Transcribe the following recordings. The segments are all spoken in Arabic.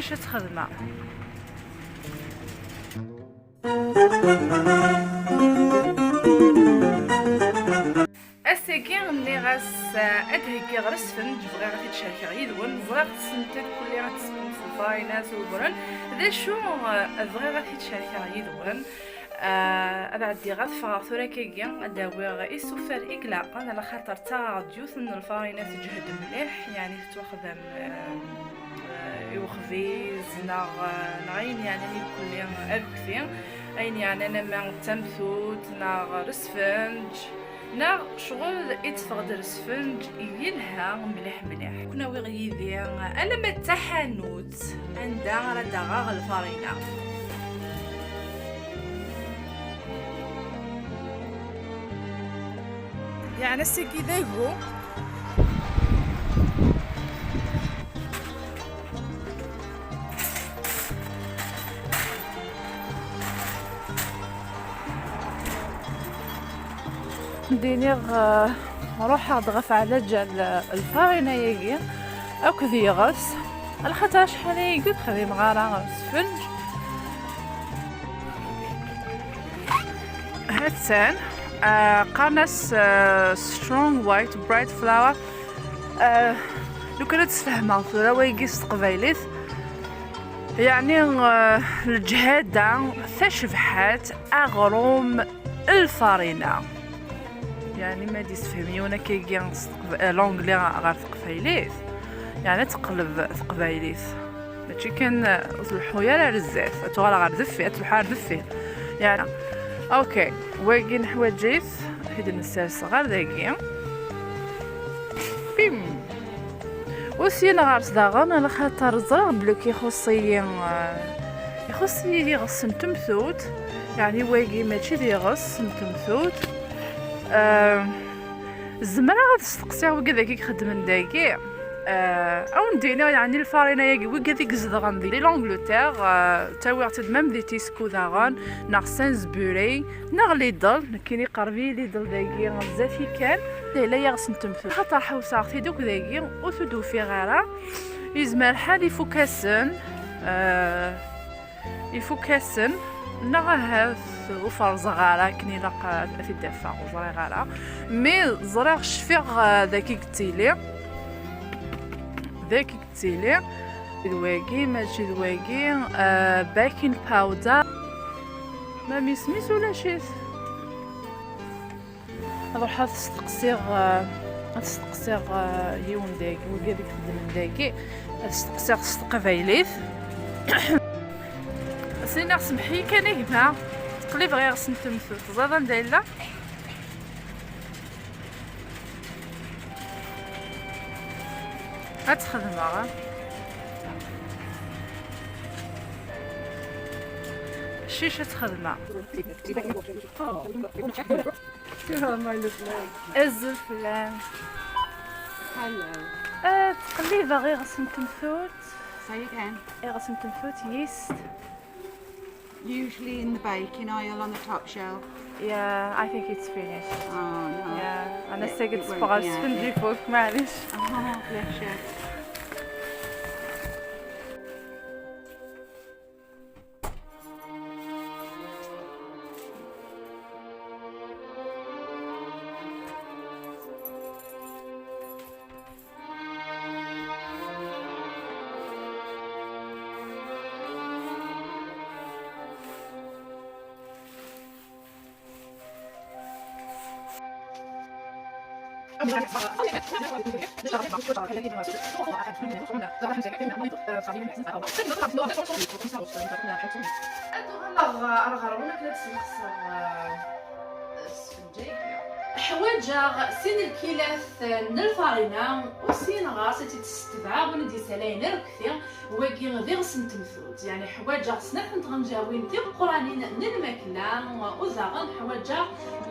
شيشة خدمة. اساكي ملي غاس ادهكي غير السفنج بغا غادي تشاركي غير يدون بغا تسنتد كلي غتسبن في الفايناس وبرن ذا شو بغا غادي تشاركي غير يدون هذا عندي غاثفا ثورا كيكيا اداوي غا اسوفر اكلاقا على خاطر تا ديوث من الفايناس تجهد مليح يعني تتوخذ يوخفيز نعين يعني كلي اركثي اين يعني انا ما تمثوت ناغ رسفنج ناغ شغل يتفقد السفنج يلها مليح مليح. كنا وغيدي انا ما التحانوت عندها راه غا الفارينه يعني سيكي دايغو دينيغ روح اضغف على جال الفارينه ياكي اكو ذيغس الخطا شحال يقول خذي مغاره سفنج هاتسان قرنس سترونغ وايت برايت فلاور لو كانت تفهمها ثورا ويقيس قبايليت يعني الجهاده تشبحات اغروم الفارينه يعني ما ديس فهميونا كي لونغلي غير ثقفايليت يعني تقلب ثقبايليت ماشي كان الحويا لا رزاف توغال غير دفي تلحار دفي يعني اوكي واقي نحواجيت هيد النسال صغار داكي بيم وسينا غارس داغن على خاطر زرا بلو كيخصي يغص نتمثوت يعني واقي ماشي ديغص نتمثوت الزمرة غتستقسي هو كذا كيخدم داكي او ندينا يعني الفارينه ياكي وي كذا كزدغن دي لونجلتير تاوي تدمم دي تيسكو داغن ناغ سانزبوري ناغ ليدل كاين قربي ليدل داكي غزافي كان لا يغس نتمثل خاطر حوساغتي دوك داكي وتدو في غاره يزمر الحال يفوكاسن يفوكاسن نغاها وفر زغارة كني لقى في الدفاع وزري غارة مي زريغ شفيغ ذاكي كتيلي الواقي ماشي الواقي باكين باودر ما ميسميس ولا شيء نروح تستقصيغ يون داكي وكذا كتخدم داكي تستقصيغ تستقفايليت سينا سمحي كان يجمع تقليب غير غسن تمثل زادا ندايلا غتخدمها الشيشه تخدمها الزفلان تقليبها غير غسن تمثل غير غسن تمثل يست Usually in the baking aisle on the top shelf. Yeah, I think it's finished. Oh no. Yeah, أنا ساقط فوق السفنجي فوق معليش. Bless you. حوايج سين الكيلاث من الفارينه وسين غاصه تستبعا وندي سلاين ركثي وكي غير سن تمثوت يعني حوايج سنه نتغنجاوين ديال القرانين الماكله وزاغن حوايج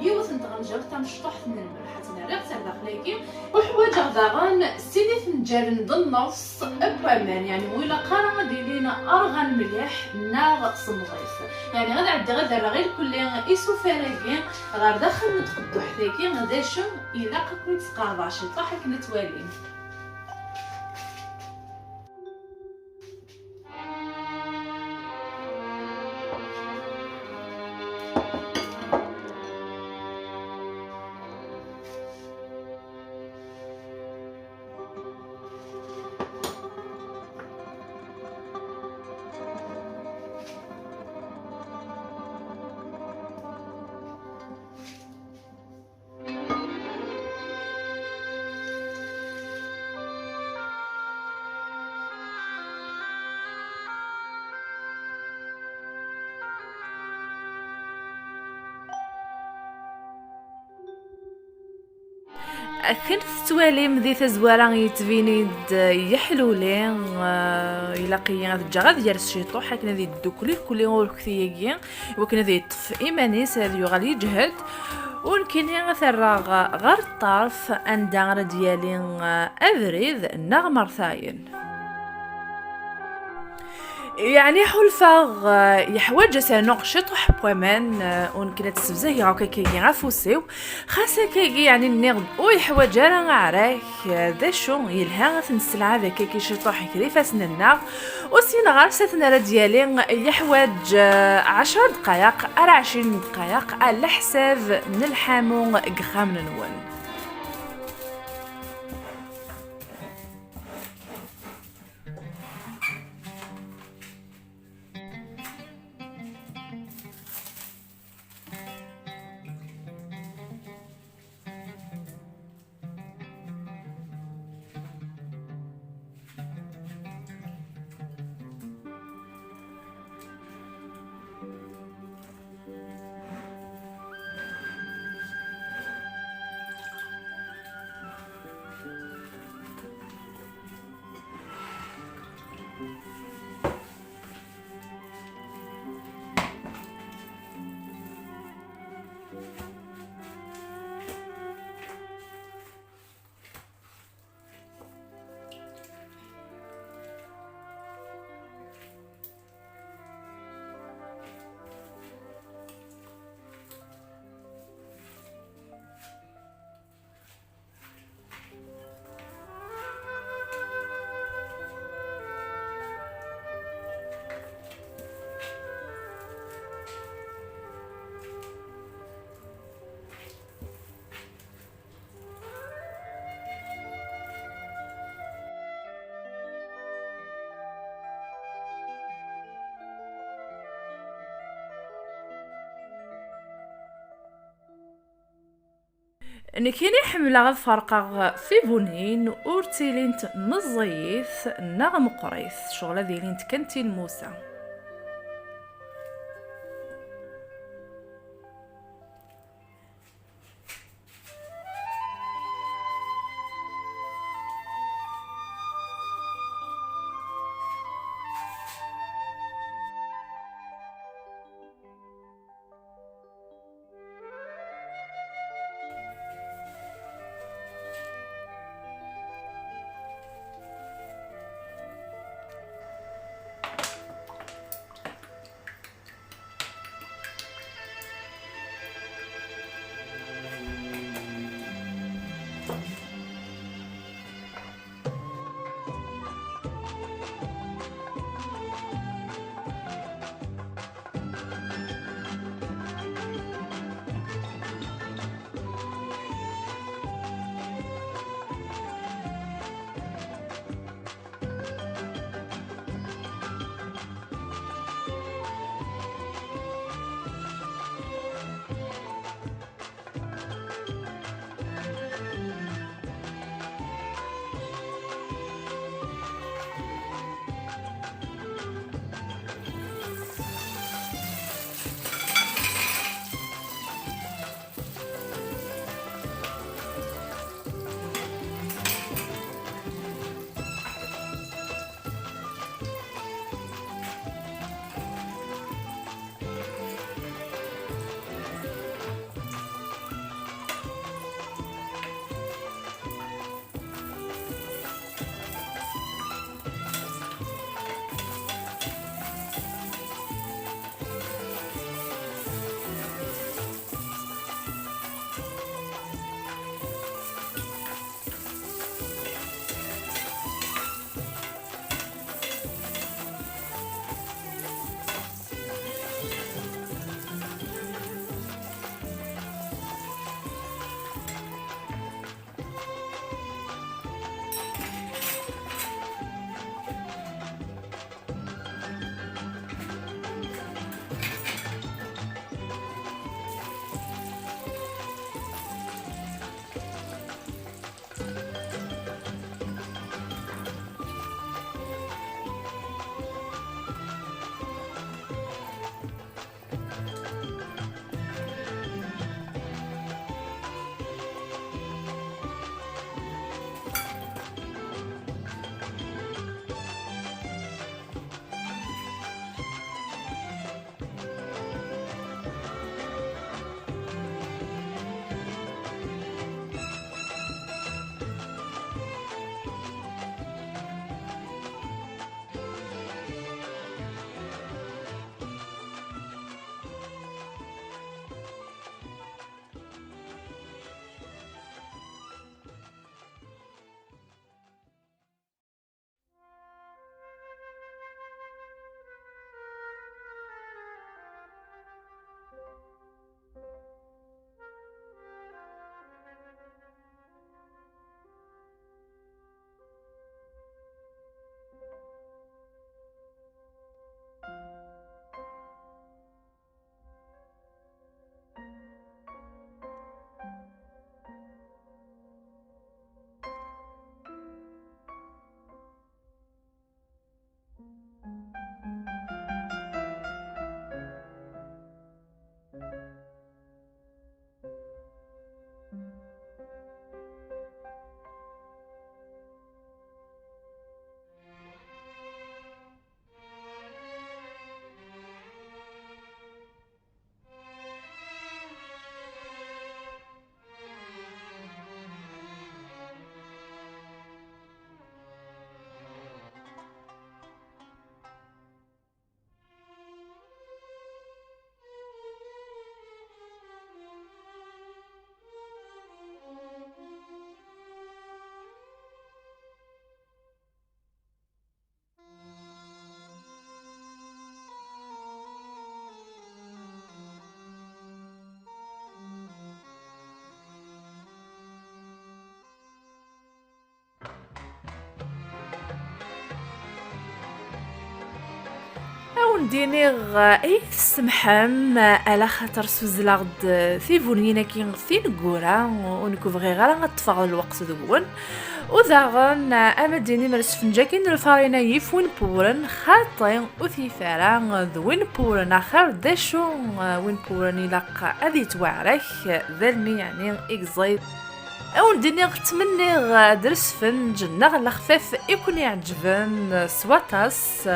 يوث نتغنجاو تنشطح من الملح تنريق داخليكي وحوايج زاغن سينيت نجارن بالنص بوامان يعني ويلا قرا ديالينا ارغن مليح ناغ صنغيف يعني غدا عندي غدا غير كل يسوفراكي غير داخل نتقدو حداكي غدا شو الا كنت تقاضاشي طاح كنت توالين كنت تواليم ذي تزوارا يتبينيد يحلولي إلا قيا ذا جغاد ديال الشيطو حكنا ذي الدوكلي كل غور كثياكي وكنا ذي طف إيمانيس هذا يغالي يجهد ولكن ثرا غير الطرف عندها ديالي أبريد نغمر ثاين يعني حلفة يحوج سنقشط حبومان ونكنا تسبزه يعوكا كي غافوسيو خاصة كي يعني النغد ويحوج راه عراك ذا شو يلها تنسلع ذاك كي شطوح كريفة سننا وسين غارستنا راه ديالي يحوج 10 دقائق على 20 دقائق على حساب نلحامو قخام نون. نكيني حملة غد فرقة في بنين ورتيلينت مزيث نغم قريث شغلة ذيلينت كنتي الموسى. او نديني اي تسمحم على خاطر سوزلاغد في فونينا كي في نقورا ونكوفغي غير غتفاضل الوقت دون وذاغن اما ديني مرس فنجاكين الفارينا يفوين بورن خاطين وثيفارا ذوين بورن اخر داشو وين بورن يلاق اذي توعرك ذلني يعني اكزايد او نديني نتمنى درس فن جنة غلا خفاف يكون يعجبن سواتاس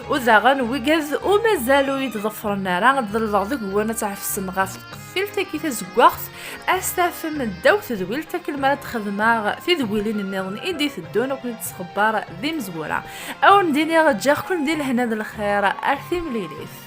وذاغن ويقاذ ومازالو يتظفرنا راه ظل ذاك هو انا تعرف السمغه في القفيل تاكي تزكواخت استاف من داو تذويل تاك المرات خدمه في ذويلين النظن ايدي تدون وكنت تخبار ذي مزوره او نديني رجاكم ندير هنا الخير ارثي مليليث